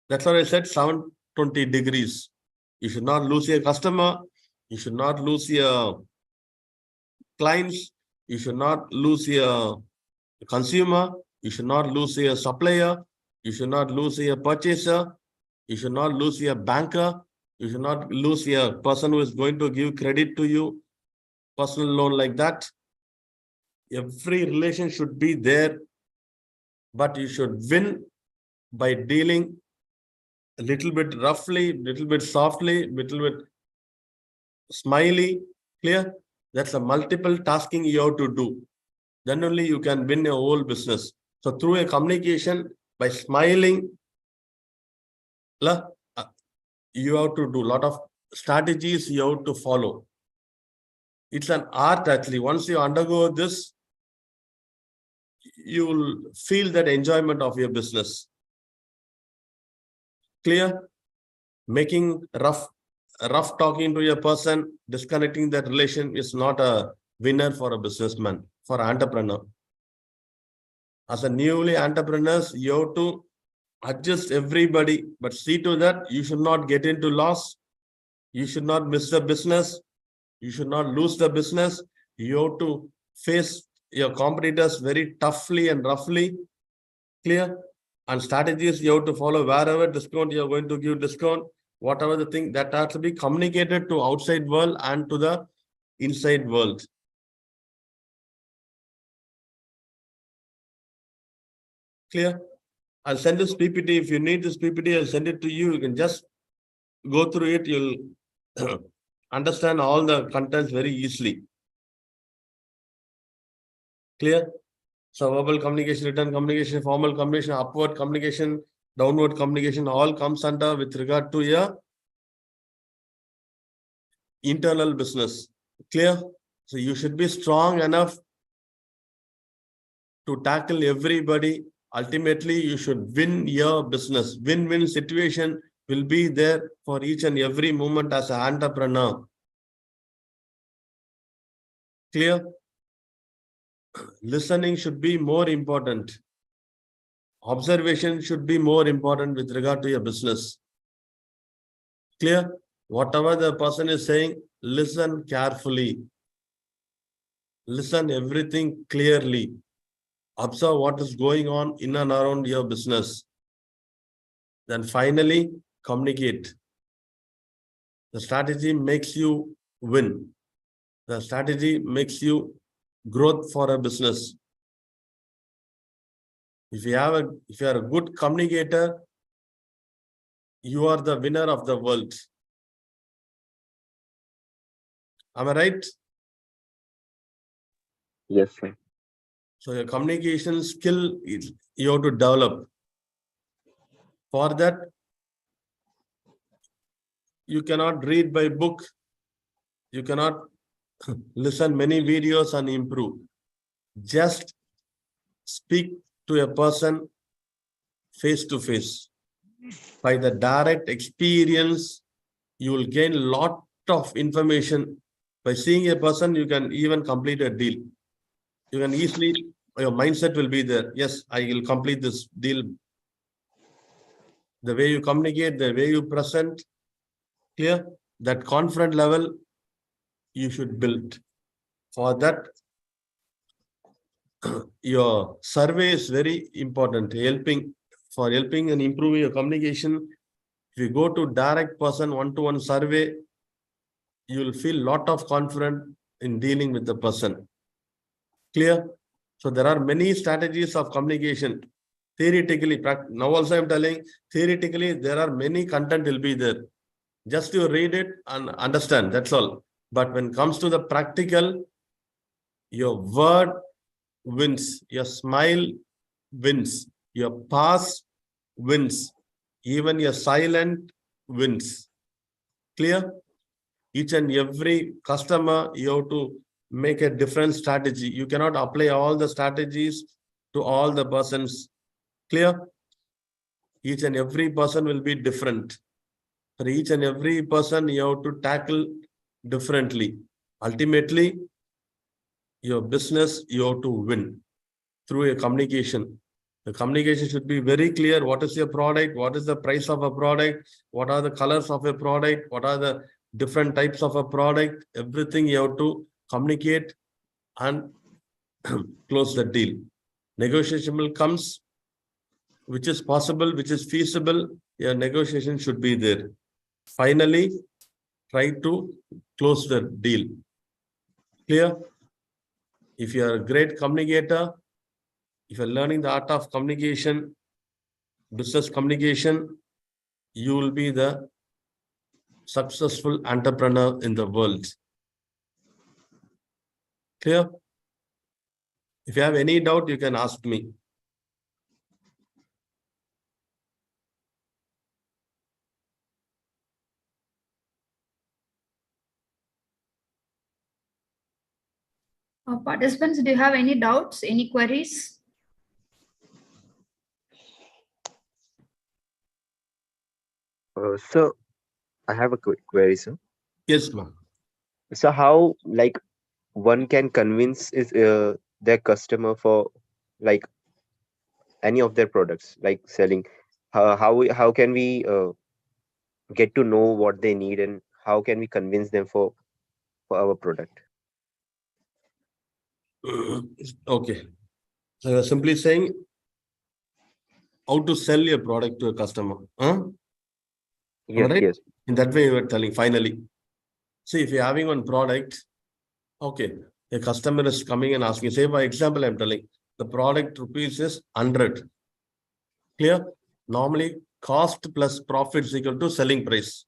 That's what I said, 720 degrees. You should not lose your customer. You should not lose your clients. You should not lose your consumer. You should not lose your supplier. You should not lose your purchaser. You should not lose your banker. You should not lose your person who is going to give credit to you, personal loan like that. Every relation should be there, but you should win by dealing a little bit roughly, little bit softly, little bit smiley. Clear? That's a multiple tasking you have to do. Then only you can win your whole business. So through a communication, by smiling, you have to do a lot of strategies you have to follow. It's an art actually. Once you undergo this, you will feel that enjoyment of your business. Clear? Making rough talking to a person, disconnecting that relation is not a winner for a businessman, for an entrepreneur. As a newly entrepreneurs, you have to adjust everybody, but see to that you should not get into loss. You should not miss the business. You should not lose the business. You have to face your competitors very toughly and roughly. Clear? And strategies you have to follow. Wherever discount you are going to give discount, whatever the thing that has to be communicated to outside world and to the inside world. Clear? I'll send this PPT. If you need this PPT, I'll send it to you. You can just go through it. You'll understand all the contents very easily. Clear? So verbal communication, written communication, formal communication, upward communication, downward communication, all comes under with regard to your internal business. Clear? So you should be strong enough to tackle everybody. Ultimately, you should win your business. Win-win situation will be there for each and every moment as an entrepreneur. Clear? Listening should be more important. Observation should be more important with regard to your business. Clear? Whatever the person is saying, listen carefully. Listen everything clearly. Observe what is going on in and around your business. Then finally, communicate. The strategy makes you win. The strategy makes you growth for a business. If you are a good communicator, you are the winner of the world. Am I right? Yes, sir. So your communication skill is you have to develop. For that, you cannot read by book. You cannot listen many videos and improve. Just speak to a person face to face. By the direct experience, you will gain a lot of information. By seeing a person, you can even complete a deal. You can easily, your mindset will be there. Yes, I will complete this deal. The way you communicate, the way you present, clear? That confident level you should build. For that, your survey is very important. For helping and improving your communication. If you go to direct person one-to-one survey, you will feel lot of confidence in dealing with the person. Clear? So there are many strategies of communication. Theoretically, now also I'm telling, theoretically, there are many content will be there. Just you read it and understand, that's all. But when it comes to the practical, your word wins, your smile wins, your pause wins, even your silent wins. Clear? Each and every customer, you have to make a different strategy. You cannot apply all the strategies to all the persons. Clear? Each and every person will be different. For each and every person, you have to tackle differently. Ultimately, your business, you have to win through a communication. The communication should be very clear. What is your product? What is the price of a product? What are the colors of a product? What are the different types of a product? Everything you have to communicate and close the deal. Negotiation will comes, which is possible, which is feasible. Your negotiation should be there. Finally, try to close the deal. Clear? If you are a great communicator, if you're learning the art of communication, business communication, you will be the successful entrepreneur in the world. Clear? If you have any doubt, you can ask me. Participants, do you have any doubts, any queries? So I have a quick query, sir. Yes, ma'am. So how one can convince their customer for any of their products, selling? How can we get to know what they need, and how can we convince them for our product? Okay. So you're simply saying how to sell your product to a customer. Huh? Yes, right? yes. In that way, you are telling finally. See, if you're having one product, okay, a customer is coming and asking, say, for example, I'm telling the product rupees is 100. Clear? Normally, cost plus profit is equal to selling price.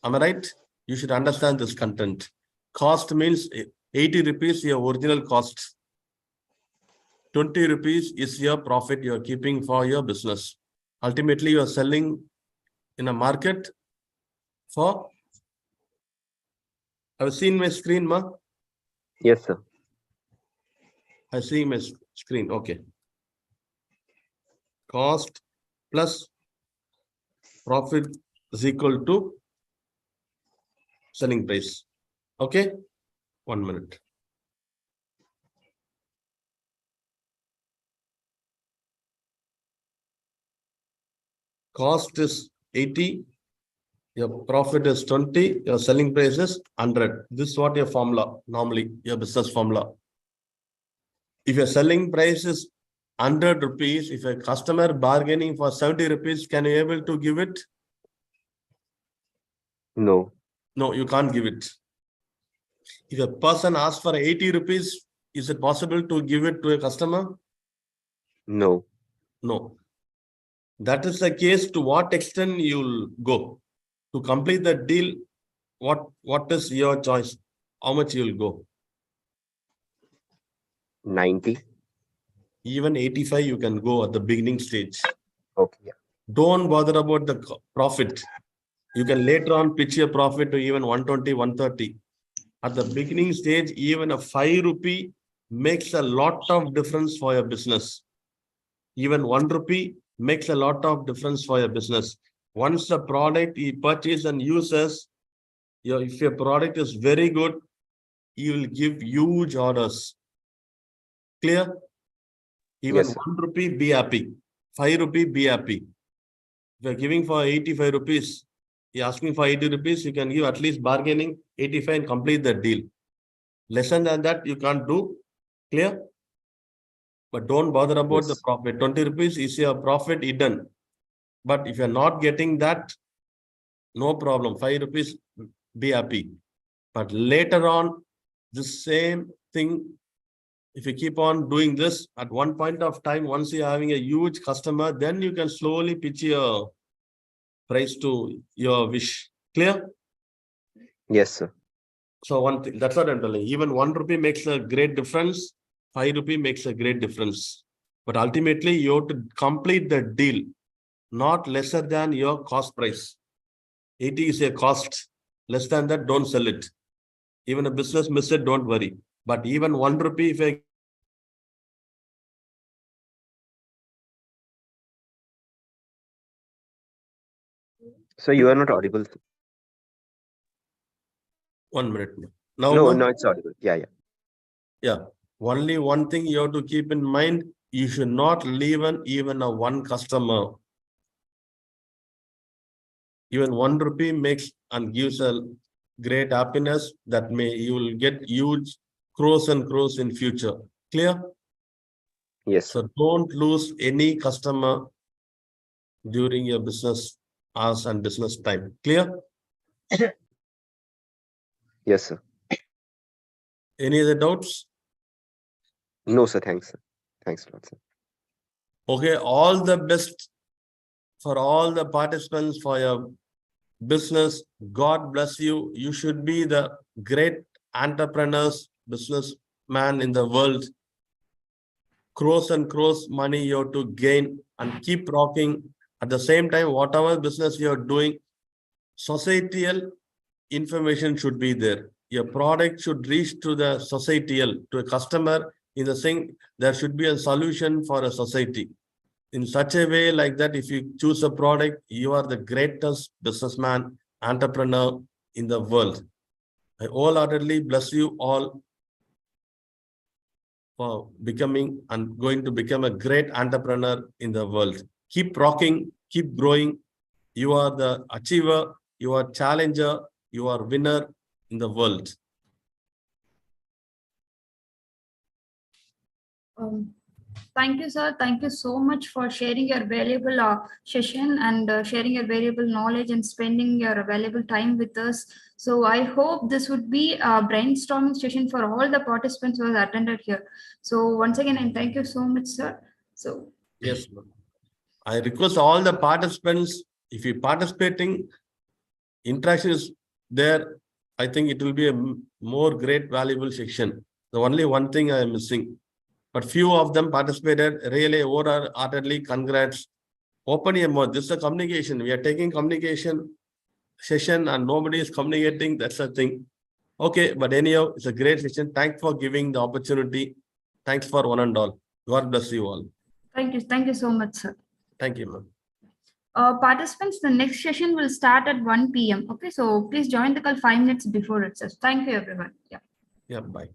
Am I right? You should understand this content. Cost means 80 rupees your original cost. 20 rupees is your profit you are keeping for your business. Ultimately, you are selling in a market for. Have you seen my screen, ma? Yes, sir. I see my screen. Okay. Cost plus profit is equal to selling price. Okay. 1 minute. Cost is 80. Your profit is 20. Your selling price is 100. This is what your formula, normally your business formula. If your selling price is 100 rupees, if a customer bargaining for 70 rupees, can you able to give it? No. No, you can't give it. If a person asks for 80 rupees, is it possible to give it to a customer? No. No. That is the case. To what extent you'll go to complete the deal? What is your choice? How much you'll go? 90. Even 85 you can go at the beginning stage. Okay. Yeah. Don't bother about the profit. You can later on pitch your profit to even 120, 130. At the beginning stage, even a 5 rupee makes a lot of difference for your business. Even 1 rupee makes a lot of difference for your business. Once the product you purchase and uses, if your product is very good, you will give huge orders. Clear? Even Yes, sir. 1 rupee, be happy. 5 rupee, be happy. If you're giving for 85 rupees, you're asking for 80 rupees, you can give at least bargaining 85 and complete the deal. Less than that, you can't do. Clear? But don't bother about the Yes. profit. 20 rupees is your profit hidden. But if you're not getting that, no problem. 5 rupees, be happy. But later on, the same thing, if you keep on doing this, at one point of time, once you're having a huge customer, then you can slowly pitch your price to your wish. Clear? Yes, sir. So one thing, that's what I'm telling you. Even 1 rupee makes a great difference. 5 rupee makes a great difference. But ultimately, you have to complete the deal, not lesser than your cost price. 80 is a cost. Less than that, don't sell it. Even a business miss it, don't worry. But even 1 rupee, if I So you are not audible. 1 minute. Now, No, ma? no, it's audible. Yeah, yeah. Yeah. Only one thing you have to keep in mind, you should not leave even a one customer. Even 1 rupee makes and gives a great happiness that you will get huge crores and crores in future. Clear? Yes, sir. So don't lose any customer during your business hours and business time. Clear? Yes, sir. Any other doubts? No, sir. Thanks, sir. Thanks a lot, sir. Okay, all the best for all the participants for your business. God bless you. You should be the great entrepreneurs, businessman in the world. Crores and crores money you have to gain and keep rocking. At the same time, whatever business you're doing, societal information should be there. Your product should reach to the societal, to a customer. In the thing, there should be a solution for a society. In such a way like that, if you choose a product, you are the greatest businessman, entrepreneur in the world. I wholeheartedly bless you all for becoming and going to become a great entrepreneur in the world. Keep rocking, keep growing. You are the achiever, you are challenger, you are winner in the world. Thank you, sir. Thank you so much for sharing your valuable session and sharing your valuable knowledge and spending your valuable time with us. So I hope this would be a brainstorming session for all the participants who have attended here. So once again, and thank you so much, sir. So Yes, ma'am. I request all the participants, if you participating, interaction is there, I think it will be a more great valuable section. The only one thing I am missing, but few of them participated, really wholeheartedly, congrats. Open your mouth. This is a communication. We are taking communication session and nobody is communicating. That's the thing. Okay, but anyhow, it's a great session. Thanks for giving the opportunity. Thanks for one and all. God bless you all. Thank you. Thank you so much, sir. Thank you, ma'am. Participants, the next session will start at 1 p.m. Okay, so please join the call 5 minutes before it says. Thank you, everyone. Yeah. Yeah, bye.